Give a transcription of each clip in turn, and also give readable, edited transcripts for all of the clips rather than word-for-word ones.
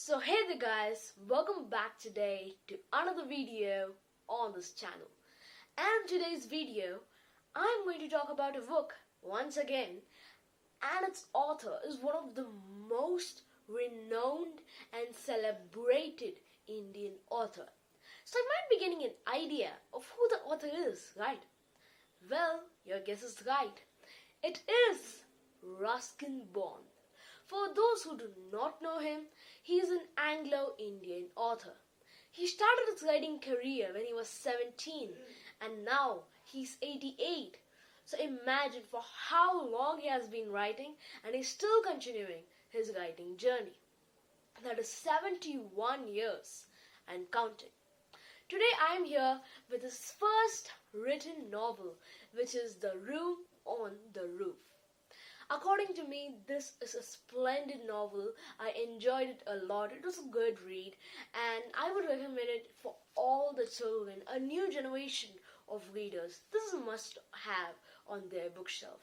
So hey there guys, welcome back today to another video on this channel. And today's video, I'm going to talk about a book once again, and its author is one of the most renowned and celebrated Indian author. So you might be getting an idea of who the author is, right? Well, your guess is right. It is Ruskin born. For those who do not know him, he is an Anglo-Indian author. He started his writing career when he was 17 and now he's 88. So imagine for how long he has been writing and he's still continuing his writing journey. That is 71 years and counting. Today I am here with his first written novel, which is The Room on the Roof. According to me, this is a splendid novel. I enjoyed it a lot. It was a good read and I would recommend it for all the children, a new generation of readers. This is a must have on their bookshelf.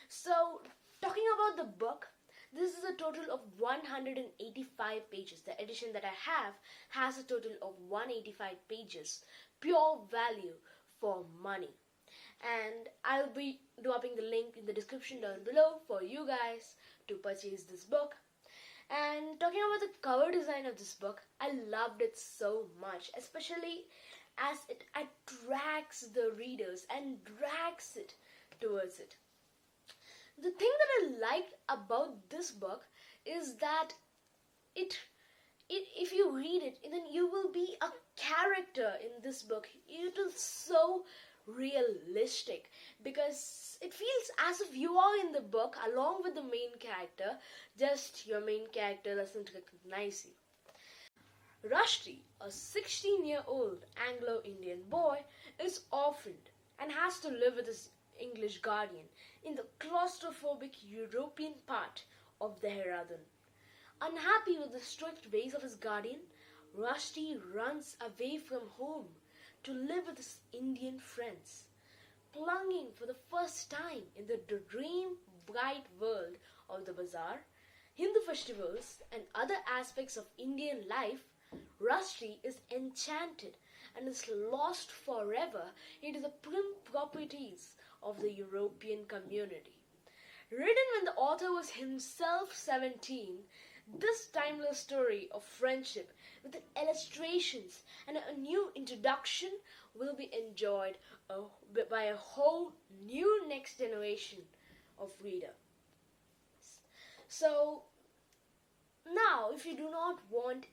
So, talking about the book, this is a total of 185 pages. The edition that I have has a total of 185 pages. Pure value for money. And I'll be dropping the link in the description down below for you guys to purchase this book. And talking about the cover design of this book, I loved it so much, especially as it attracts the readers and drags it towards it. The thing that I liked about this book is that if you read it, then you will be a character in this book. It is so realistic because it feels as if you are in the book along with the main character, just your main character doesn't recognize you. Rushdie, a 16-year-old Anglo-Indian boy, is orphaned and has to live with his English guardian in the claustrophobic European part of Dehradun. Unhappy with the strict ways of his guardian, Rushdie runs away from home to live with his Indian friends, plunging for the first time in the dream bright world of the bazaar, Hindu festivals and other aspects of Indian life. Rushdie is enchanted and is lost forever into the prim proprieties of the European community. Written when the author was himself 17, this timeless story of friendship with illustrations and a new introduction will be enjoyed by a whole new next generation of reader. So now, if you do not want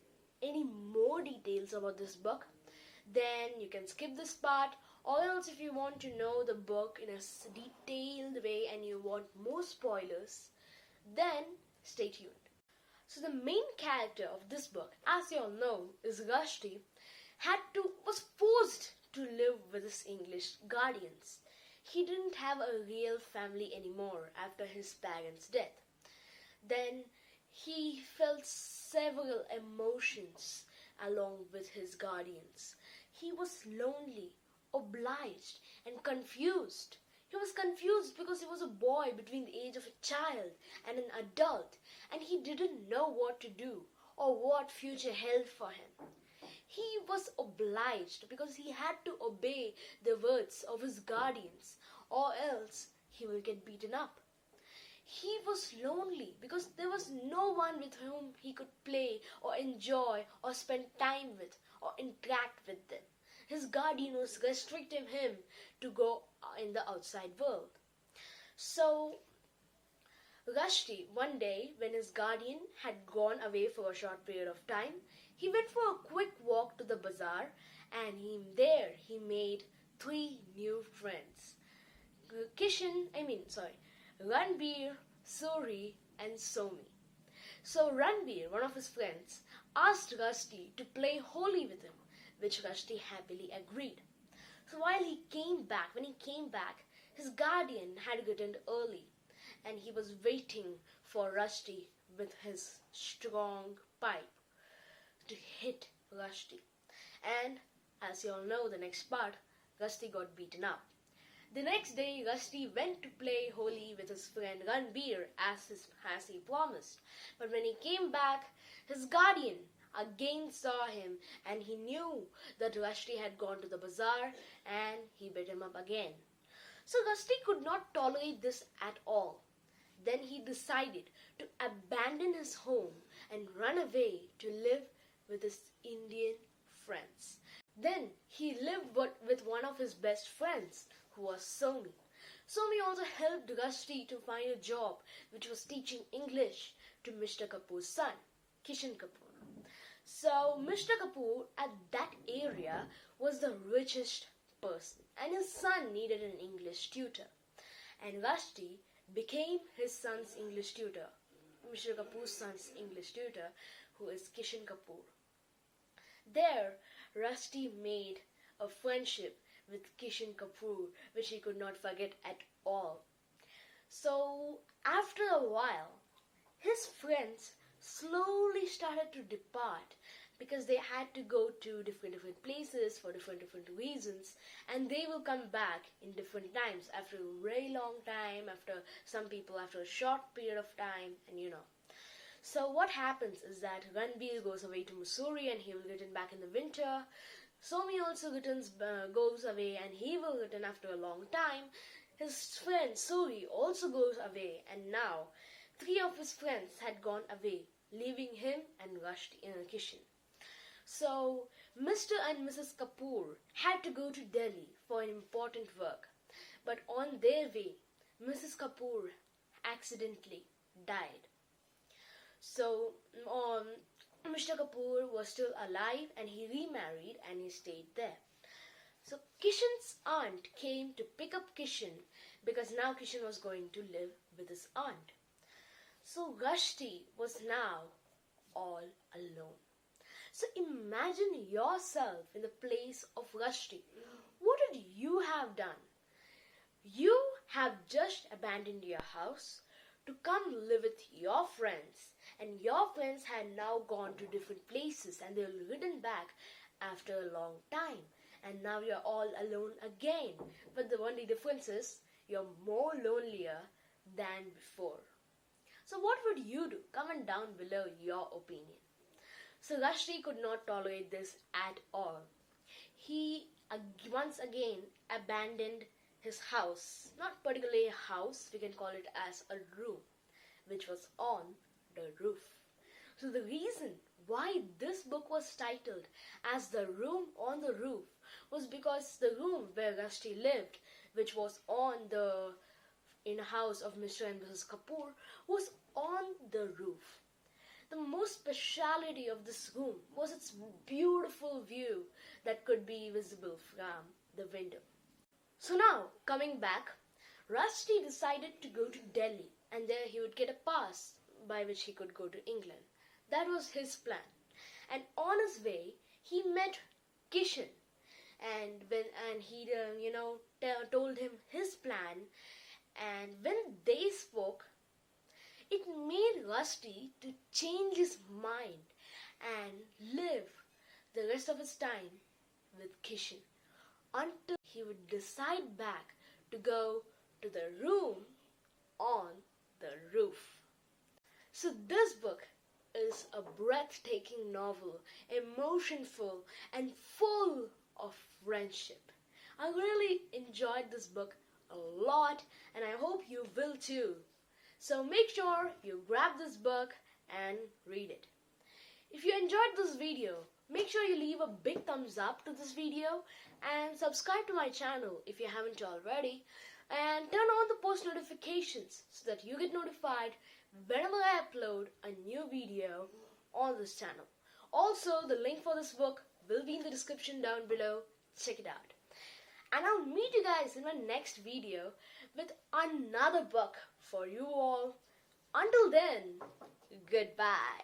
any more details about this book, then you can skip this part, or else if you want to know the book in a detailed way and you want more spoilers, then stay tuned. So the main character of this book, as you all know, is Rushdie, was forced to live with his English guardians. He didn't have a real family anymore after his parents' death. Then he felt several emotions along with his guardians. He was lonely, obliged, and confused. He was confused because he was a boy between the age of a child and an adult, and he didn't know what to do or what future held for him. He was obliged because he had to obey the words of his guardians, or else he will get beaten up. He was lonely because there was no one with whom he could play or enjoy or spend time with or interact with them. His guardian was restricting him to go in the outside world. So Rushdie, one day when his guardian had gone away for a short period of time, he went for a quick walk to the bazaar, and there he made 3 new friends. Ranbir, Suri and Somi. So Ranbir, one of his friends, asked Rushdie to play holi with him, which Rushdie happily agreed. So when he came back, his guardian had returned early, and he was waiting for Rushdie with his strong pipe to hit Rushdie. And as you all know, the next part, Rushdie got beaten up. The next day, Rusty went to play Holi with his friend Ranbir as he promised. But when he came back, his guardian again saw him and he knew that Rusty had gone to the bazaar and he beat him up again. So Rusty could not tolerate this at all. Then he decided to abandon his home and run away to live with his Indian friends. Then he lived with one of his best friends, who was Somi. Somi also helped Rusty to find a job which was teaching English to Mr. Kapoor's son, Kishan Kapoor. So Mr. Kapoor at that area was the richest person and his son needed an English tutor. And Rusty became his son's English tutor, Mr. Kapoor's son's English tutor, who is Kishan Kapoor. There, Rusty made a friendship with Kishan Kapoor, which he could not forget at all. So, after a while, his friends slowly started to depart because they had to go to different places for different reasons, and they will come back in different times after a very long time, after some people after a short period of time, and you know. So what happens is that Ranbir goes away to Mussoorie and he will return back in the winter. Somi also goes away and he will return after a long time. His friend Suri also goes away, and now 3 of his friends had gone away, leaving him and Kishan. So Mr. and Mrs. Kapoor had to go to Delhi for an important work. But on their way, Mrs. Kapoor accidentally died. So Mr. Kapoor was still alive and he remarried and he stayed there. So Kishan's aunt came to pick up Kishan because now Kishan was going to live with his aunt. So Rusty was now all alone. So imagine yourself in the place of Rusty. What would you have done? You have just abandoned your house to come live with your friends, and your friends had now gone to different places and they will return back after a long time, and now you're all alone again. But the only difference is you're more lonelier than before. So what would you do? Comment down below your opinion. So Rusty could not tolerate this at all. He once again abandoned his house, not particularly a house, we can call it as a room, which was on the roof. So the reason why this book was titled as The Room on the Roof was because the room where Rusty lived, which was in a house of Mr. and Mrs. Kapoor, was on the roof. The most speciality of this room was its beautiful view that could be visible from the window. So now, coming back, Rusty decided to go to Delhi and there he would get a pass by which he could go to England. That was his plan. And on his way, he met Kishan and he told him his plan, and when they spoke, it made Rusty to change his mind and live the rest of his time with Kishan until he would decide back to go to the room on the roof. So this book is a breathtaking novel, emotionful and full of friendship. I really enjoyed this book a lot and I hope you will too. So make sure you grab this book and read it. If you enjoyed this video, make sure you leave a big thumbs up to this video and subscribe to my channel if you haven't already, and turn on the post notifications so that you get notified whenever I upload a new video on this channel. Also, the link for this book will be in the description down below. Check it out. And I'll meet you guys in my next video with another book for you all. Until then, goodbye.